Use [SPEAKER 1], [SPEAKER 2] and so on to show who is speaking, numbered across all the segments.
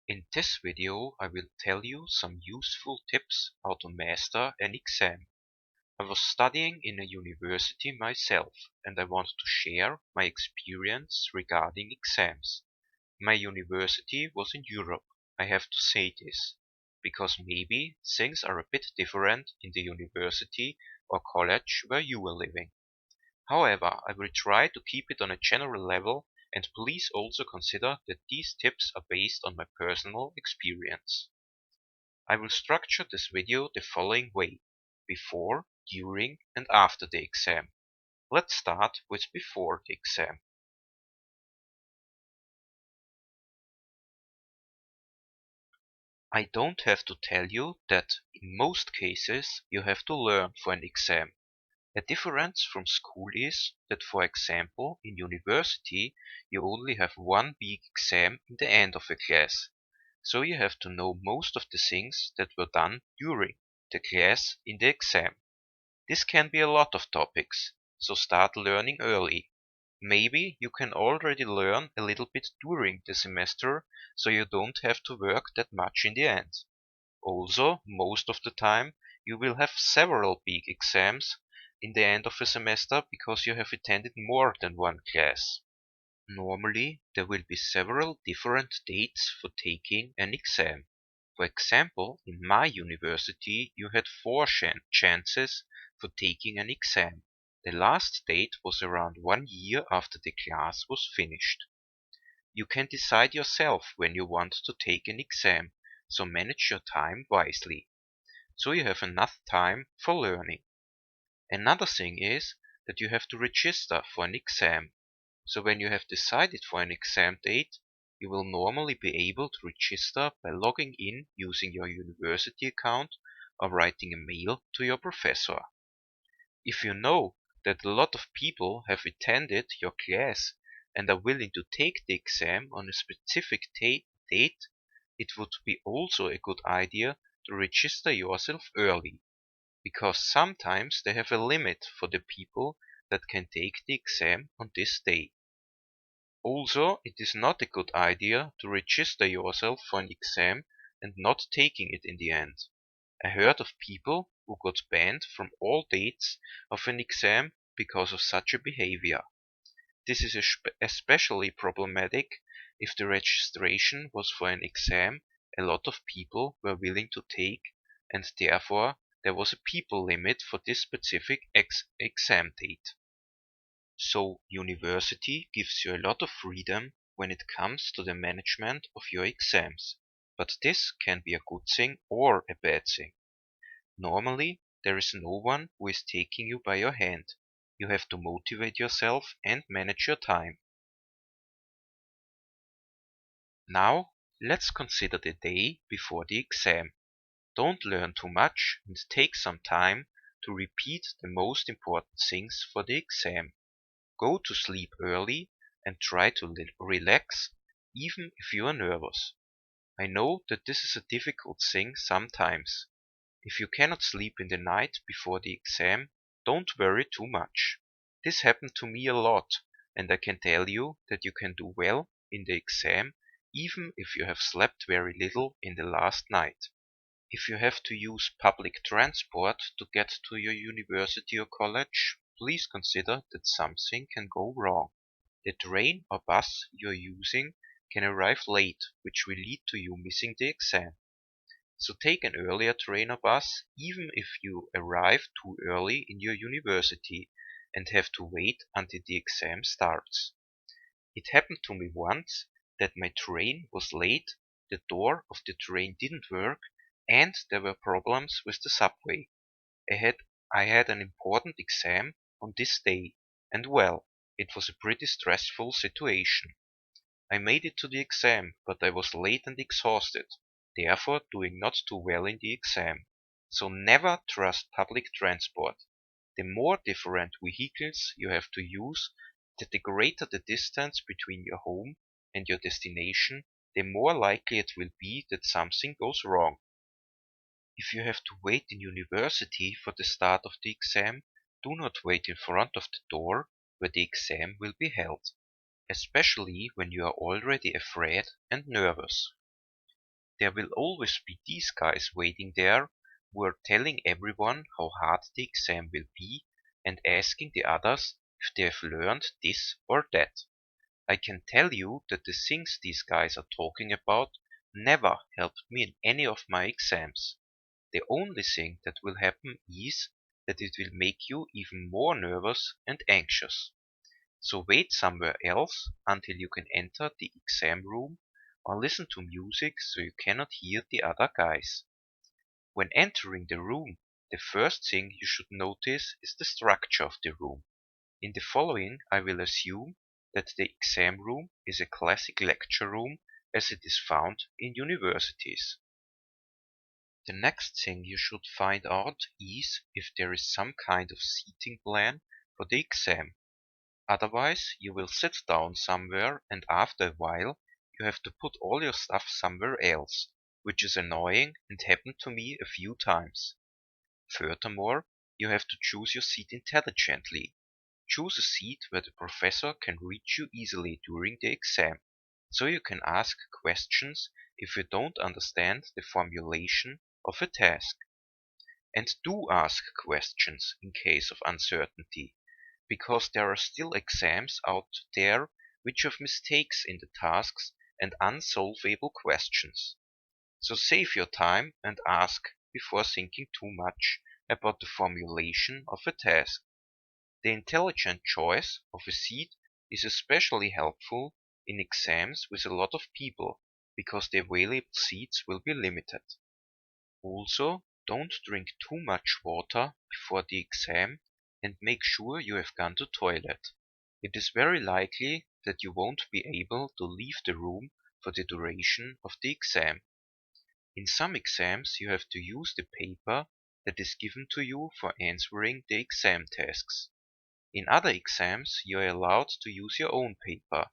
[SPEAKER 1] In this video I will tell you some useful tips how to master an exam. I was studying in a university myself and I want to share my experience regarding exams. My university was in Europe, I have to say this, because maybe things are a bit different in the university or college where you were living. However, I will try to keep it on a general level, and please also consider that these tips are based on my personal experience. I will structure this video the following way: before, during, and after the exam. Let's start with before the exam. I don't have to tell you that in most cases you have to learn for an exam. A difference from school is that, for example, in university you only have one big exam in the end of a class, so you have to know most of the things that were done during the class in the exam. This can be a lot of topics, so start learning early. Maybe you can already learn a little bit during the semester, so you don't have to work that much in the end. Also, most of the time, you will have several big exams in the end of a semester because you have attended more than one class. Normally, there will be several different dates for taking an exam. For example, in my university, you had four chances for taking an exam. The last date was around 1 year after the class was finished. You can decide yourself when you want to take an exam, so manage your time wisely, so you have enough time for learning. Another thing is that you have to register for an exam. So when you have decided for an exam date, you will normally be able to register by logging in using your university account or writing a mail to your professor. If you know that a lot of people have attended your class and are willing to take the exam on a specific date, it would be also a good idea to register yourself early, because sometimes they have a limit for the people that can take the exam on this day. Also, it is not a good idea to register yourself for an exam and not taking it in the end. I heard of people who got banned from all dates of an exam because of such a behavior. This is especially problematic if the registration was for an exam a lot of people were willing to take, and therefore there was a people limit for this specific exam date. So university gives you a lot of freedom when it comes to the management of your exams, but this can be a good thing or a bad thing. Normally, there is no one who is taking you by your hand. You have to motivate yourself and manage your time. Now, let's consider the day before the exam. Don't learn too much and take some time to repeat the most important things for the exam. Go to sleep early and try to relax, even if you are nervous. I know that this is a difficult thing sometimes. If you cannot sleep in the night before the exam, don't worry too much. This happened to me a lot, and I can tell you that you can do well in the exam even if you have slept very little in the last night. If you have to use public transport to get to your university or college, please consider that something can go wrong. The train or bus you're using can arrive late, which will lead to you missing the exam. So take an earlier train or bus, even if you arrive too early in your university and have to wait until the exam starts. It happened to me once that my train was late, the door of the train didn't work, and there were problems with the subway. I had an important exam on this day, and well, it was a pretty stressful situation. I made it to the exam, but I was late and exhausted, therefore doing not too well in the exam. So never trust public transport. The more different vehicles you have to use, the greater the distance between your home and your destination, the more likely it will be that something goes wrong. If you have to wait in university for the start of the exam, do not wait in front of the door where the exam will be held, especially when you are already afraid and nervous. There will always be these guys waiting there who are telling everyone how hard the exam will be and asking the others if they have learned this or that. I can tell you that the things these guys are talking about never helped me in any of my exams. The only thing that will happen is that it will make you even more nervous and anxious. So wait somewhere else until you can enter the exam room or listen to music so you cannot hear the other guys. When entering the room, the first thing you should notice is the structure of the room. In the following, I will assume that the exam room is a classic lecture room as it is found in universities. The next thing you should find out is if there is some kind of seating plan for the exam. Otherwise, you will sit down somewhere and after a while you have to put all your stuff somewhere else, which is annoying and happened to me a few times. Furthermore, you have to choose your seat intelligently. Choose a seat where the professor can reach you easily during the exam, so you can ask questions if you don't understand the formulation of a task. And do ask questions in case of uncertainty, because there are still exams out there which have mistakes in the tasks and unsolvable questions. So save your time and ask before thinking too much about the formulation of a task. The intelligent choice of a seat is especially helpful in exams with a lot of people, because the available seats will be limited. Also, don't drink too much water before the exam and make sure you have gone to toilet. It is very likely that you won't be able to leave the room for the duration of the exam. In some exams you have to use the paper that is given to you for answering the exam tasks. In other exams you are allowed to use your own paper.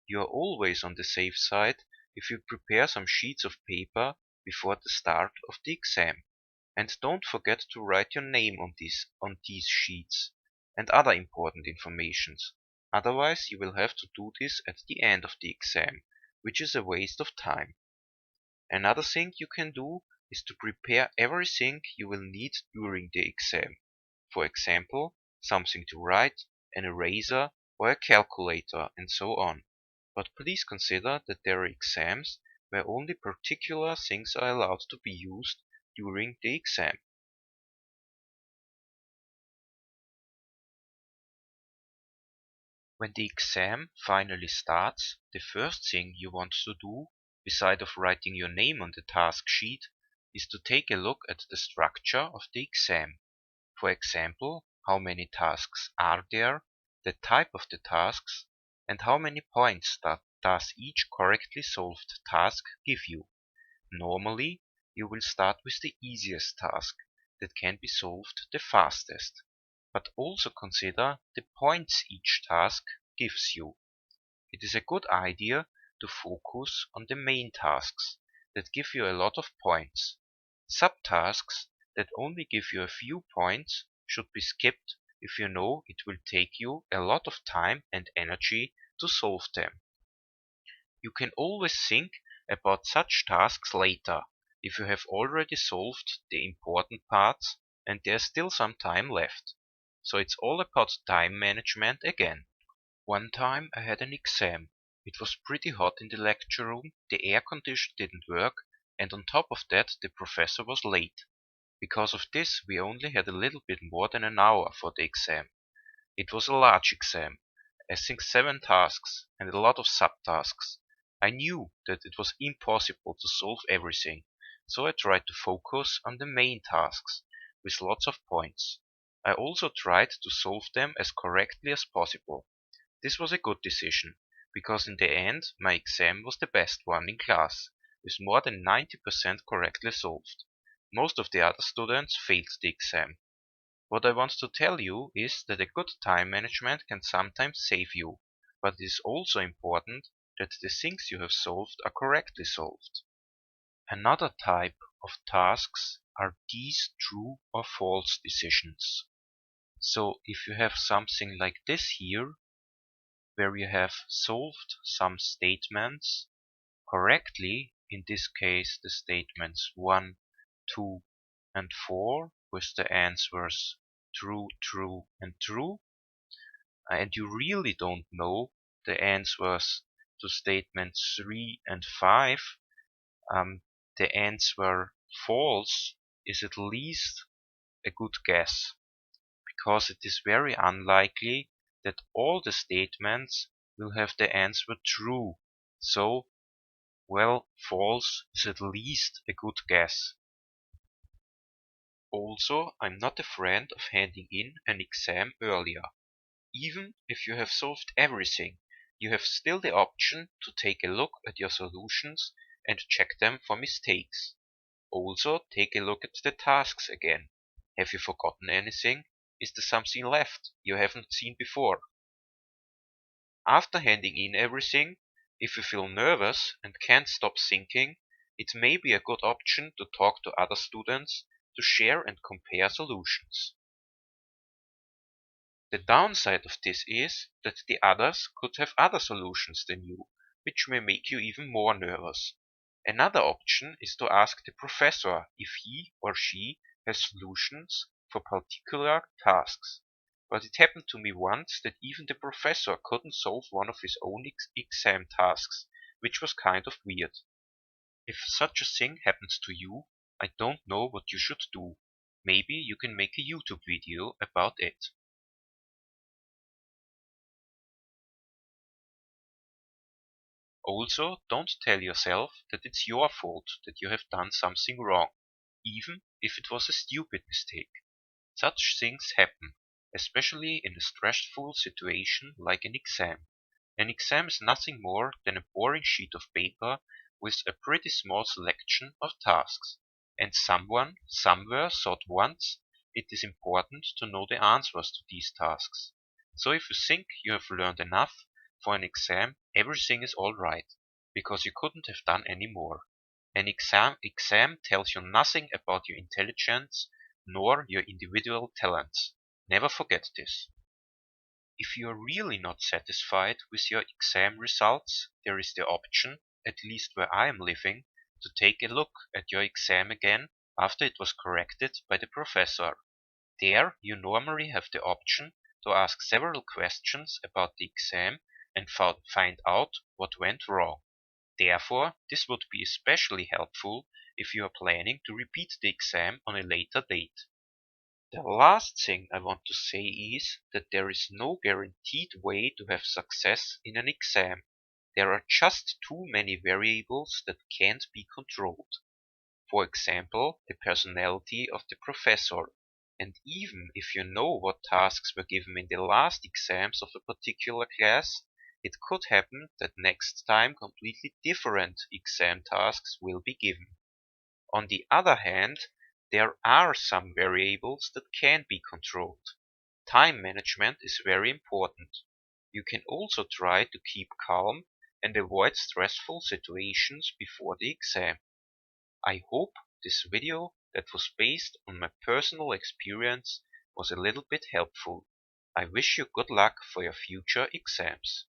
[SPEAKER 1] You are always on the safe side if you prepare some sheets of paper before the start of the exam. And don't forget to write your name on these sheets and other important informations. Otherwise you will have to do this at the end of the exam, which is a waste of time. Another thing you can do is to prepare everything you will need during the exam. For example, something to write, an eraser, or a calculator, and so on. But please consider that there are exams where only particular things are allowed to be used during the exam. When the exam finally starts, the first thing you want to do, beside of writing your name on the task sheet, is to take a look at the structure of the exam. For example, how many tasks are there, the type of the tasks, and how many points does each correctly solved task give you. Normally, you will start with the easiest task that can be solved the fastest, but also consider the points each task gives you. It is a good idea to focus on the main tasks that give you a lot of points. Subtasks that only give you a few points should be skipped if you know it will take you a lot of time and energy to solve them. You can always think about such tasks later if you have already solved the important parts and there's still some time left. So it's all about time management again. One time I had an exam. It was pretty hot in the lecture room, the air condition didn't work, and on top of that the professor was late. Because of this we only had a little bit more than an hour for the exam. It was a large exam, I think 7 tasks and a lot of subtasks. I knew that it was impossible to solve everything, so I tried to focus on the main tasks with lots of points. I also tried to solve them as correctly as possible. This was a good decision, because in the end my exam was the best one in class, with more than 90% correctly solved. Most of the other students failed the exam. What I want to tell you is that a good time management can sometimes save you, but it is also important that the things you have solved are correctly solved. Another type of tasks are these true or false decisions. So if you have something like this here, where you have solved some statements correctly in this case the statements 1, 2, and 4 with the answers true, true, and true, and you really don't know the answers to statements 3 and 5, the answer false is at least a good guess, because it is very unlikely that all the statements will have the answer true. So, well, false is at least a good guess. Also, I'm not a friend of handing in an exam earlier. Even if you have solved everything, you have still the option to take a look at your solutions and check them for mistakes. Also, take a look at the tasks again. Have you forgotten anything? Is there something left you haven't seen before? After handing in everything, if you feel nervous and can't stop thinking, it may be a good option to talk to other students to share and compare solutions. The downside of this is that the others could have other solutions than you, which may make you even more nervous. Another option is to ask the professor if he or she has solutions for particular tasks. But it happened to me once that even the professor couldn't solve one of his own exam tasks, which was kind of weird. If such a thing happens to you, I don't know what you should do. Maybe you can make a YouTube video about it. Also, don't tell yourself that it's your fault that you have done something wrong, even if it was a stupid mistake. Such things happen, especially in a stressful situation like an exam. An exam is nothing more than a boring sheet of paper with a pretty small selection of tasks. And someone, somewhere thought once it is important to know the answers to these tasks. So if you think you have learned enough for an exam, everything is all right, because you couldn't have done any more. An exam tells you nothing about your intelligence nor your individual talents. Never forget this. If you are really not satisfied with your exam results, there is the option, at least where I am living, to take a look at your exam again after it was corrected by the professor. There you normally have the option to ask several questions about the exam and find out what went wrong. Therefore, this would be especially helpful if you are planning to repeat the exam on a later date. The last thing I want to say is that there is no guaranteed way to have success in an exam. There are just too many variables that can't be controlled. For example, the personality of the professor. And even if you know what tasks were given in the last exams of a particular class, it could happen that next time completely different exam tasks will be given. On the other hand, there are some variables that can be controlled. Time management is very important. You can also try to keep calm and avoid stressful situations before the exam. I hope this video that was based on my personal experience was a little bit helpful. I wish you good luck for your future exams.